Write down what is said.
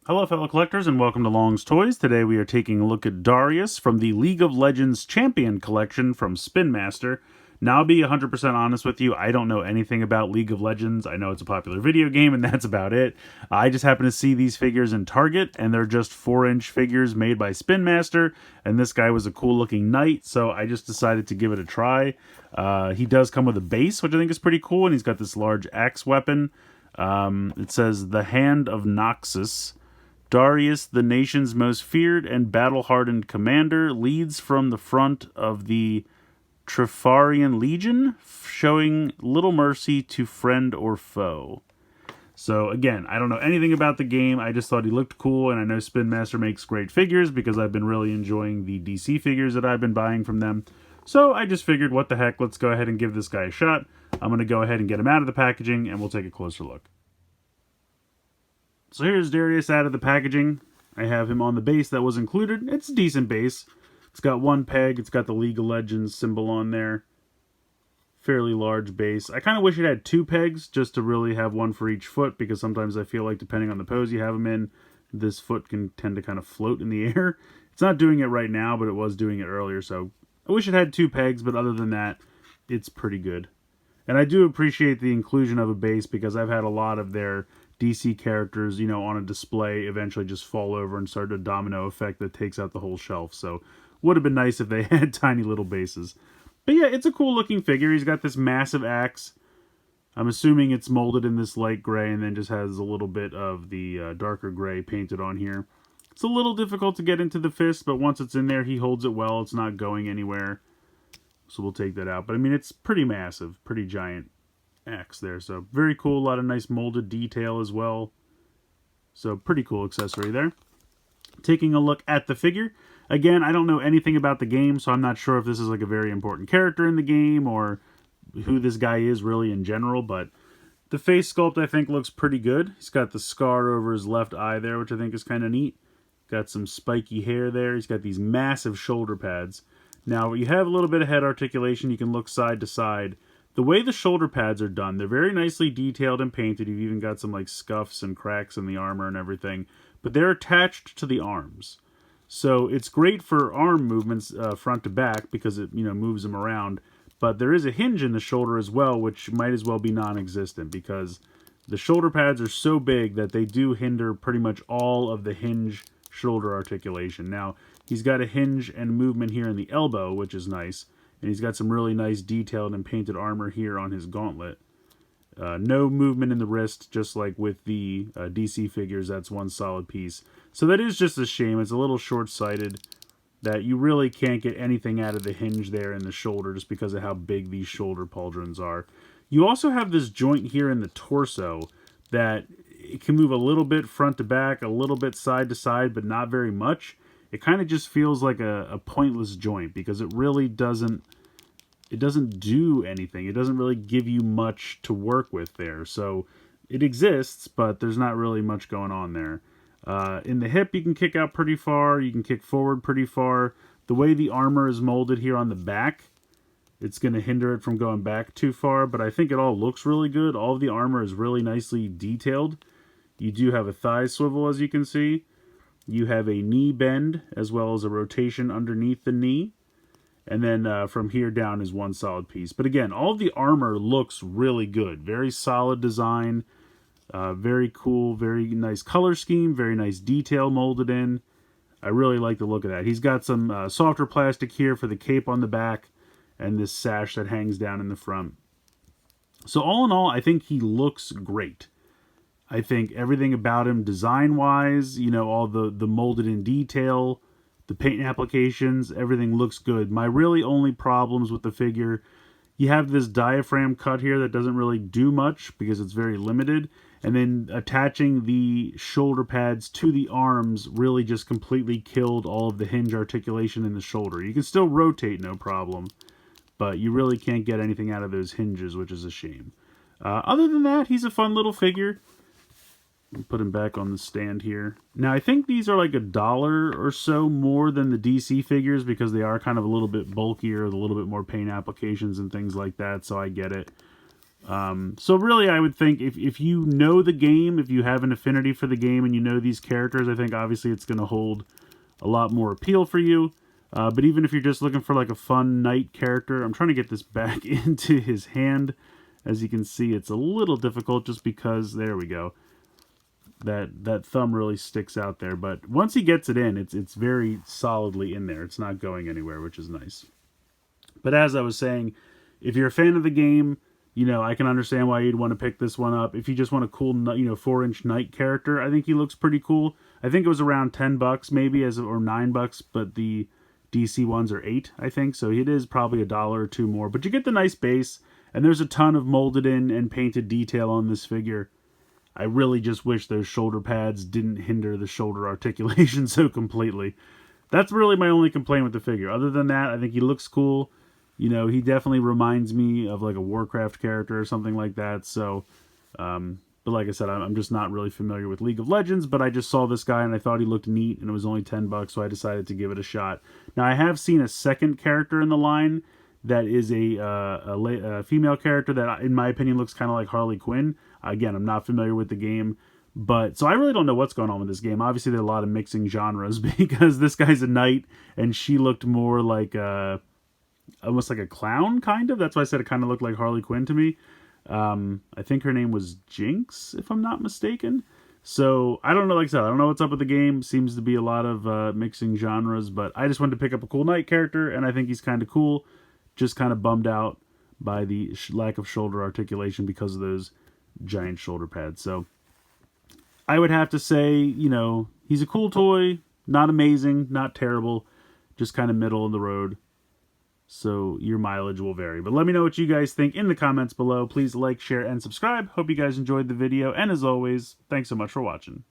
Hello fellow collectors and welcome to Long's Toys. Today we are taking a look at Darius from the League of Legends Champion Collection from Spin Master. Now I'll be 100% honest with you, I don't know anything about League of Legends. I know it's a popular video game and that's about it. I just happen to see these figures in Target and they're just 4-inch figures made by Spin Master, and this guy was a cool looking knight, so I just decided to give it a try. He does come with a base, which I think is pretty cool, and he's got this large axe weapon. It says, "The Hand of Noxus. Darius, the nation's most feared and battle-hardened commander, leads from the front of the Trifarian Legion, showing little mercy to friend or foe." So again, I don't know anything about the game. I just thought he looked cool, and I know Spin Master makes great figures because I've been really enjoying the DC figures that I've been buying from them. So I just figured, what the heck, let's go ahead and give this guy a shot. I'm going to go ahead and get him out of the packaging, and we'll take a closer look. So here's Darius out of the packaging. I have him on the base that was included. It's a decent base. It's got one peg. It's got the League of Legends symbol on there. Fairly large base. I kind of wish it had 2 pegs just to really have one for each foot, because sometimes I feel like depending on the pose you have him in, this foot can tend to kind of float in the air. It's not doing it right now, but it was doing it earlier, so I wish it had 2 pegs, but other than that, it's pretty good. And I do appreciate the inclusion of a base because I've had a lot of their DC characters, you know, on a display eventually just fall over and start a domino effect that takes out the whole shelf. So would have been nice if they had tiny little bases. But yeah, it's a cool looking figure. He's got this massive axe. I'm assuming it's molded in this light gray and then just has a little bit of the darker gray painted on here. It's a little difficult to get into the fist, but once it's in there, he holds it well. It's not going anywhere. So we'll take that out. But I mean, it's pretty massive, pretty giant axe there. So very cool. A lot of nice molded detail as well. So pretty cool accessory there. Taking a look at the figure. Again, I don't know anything about the game, so I'm not sure if this is like a very important character in the game or who this guy is really in general, but the face sculpt I think looks pretty good. He's got the scar over his left eye there, which I think is kind of neat. Got some spiky hair there. He's got these massive shoulder pads. Now, you have a little bit of head articulation. You can look side to side. The way the shoulder pads are done, they're very nicely detailed and painted. You've even got some like scuffs and cracks in the armor and everything. But they're attached to the arms. So it's great for arm movements front to back because it, you know, moves them around. But there is a hinge in the shoulder as well, which might as well be non-existent because the shoulder pads are so big that they do hinder pretty much all of the hinge shoulder articulation. Now, he's got a hinge and movement here in the elbow, which is nice. And he's got some really nice detailed and painted armor here on his gauntlet. No movement in the wrist, just like with the DC figures. That's one solid piece. So that is just a shame. It's a little short-sighted that you really can't get anything out of the hinge there in the shoulder just because of how big these shoulder pauldrons are. You also have this joint here in the torso that it can move a little bit front to back, a little bit side to side, but not very much. It kind of just feels like a pointless joint because it really doesn't do anything. It doesn't really give you much to work with there. So it exists, but there's not really much going on there. In the hip, you can kick out pretty far. You can kick forward pretty far. The way the armor is molded here on the back, it's going to hinder it from going back too far, but I think it all looks really good. All of the armor is really nicely detailed. You do have a thigh swivel, as you can see. You have a knee bend, as well as a rotation underneath the knee. And then from here down is one solid piece. But again, all of the armor looks really good. Very solid design. Very cool, very nice color scheme. Very nice detail molded in. I really like the look of that. He's got some softer plastic here for the cape on the back. And this sash that hangs down in the front. So all in all, I think he looks great. I think everything about him design-wise, you know, all the molded in detail, the paint applications, everything looks good. My really only problems with the figure, you have this diaphragm cut here that doesn't really do much because it's very limited. And then attaching the shoulder pads to the arms really just completely killed all of the hinge articulation in the shoulder. You can still rotate, no problem, but you really can't get anything out of those hinges, which is a shame. Other than that, he's a fun little figure. Put him back on the stand here. Now, I think these are like $1 or so more than the DC figures because they are kind of a little bit bulkier, with a little bit more paint applications and things like that, so I get it. So really, I would think if you know the game, if you have an affinity for the game and you know these characters, I think obviously it's going to hold a lot more appeal for you. But even if you're just looking for like a fun knight character, I'm trying to get this back into his hand. As you can see, it's a little difficult just because, there we go. That thumb really sticks out there. But once he gets it in, it's very solidly in there. It's not going anywhere, which is nice. But as I was saying, if you're a fan of the game, you know, I can understand why you'd want to pick this one up. If you just want a cool, you know, 4-inch knight character, I think he looks pretty cool. I think it was around $10 maybe, or $9, but the DC ones are $8, I think. So it is probably $1 or $2 more. But you get the nice base, and there's a ton of molded in and painted detail on this figure. I really just wish those shoulder pads didn't hinder the shoulder articulation so completely. That's really my only complaint with the figure. Other than that, I think he looks cool. You know, he definitely reminds me of like a Warcraft character or something like that. So, but like I said, I'm just not really familiar with League of Legends, but I just saw this guy and I thought he looked neat and it was only $10, so I decided to give it a shot. Now, I have seen a second character in the line that is a female character that, in my opinion, looks kind of like Harley Quinn. Again, I'm not familiar with the game, but so I really don't know what's going on with this game. Obviously, there are a lot of mixing genres because this guy's a knight and she looked more like almost like a clown, kind of. That's why I said it kind of looked like Harley Quinn to me. I think her name was Jinx, if I'm not mistaken. So, I don't know, like I said, I don't know what's up with the game. Seems to be a lot of mixing genres, but I just wanted to pick up a cool knight character, and I think he's kind of cool. Just kind of bummed out by the lack of shoulder articulation because of those giant shoulder pads. So, I would have to say, you know, he's a cool toy. Not amazing, not terrible. Just kind of middle of the road. So your mileage will vary. But let me know what you guys think in the comments below. Please like, share, and subscribe. Hope you guys enjoyed the video. And as always, thanks so much for watching.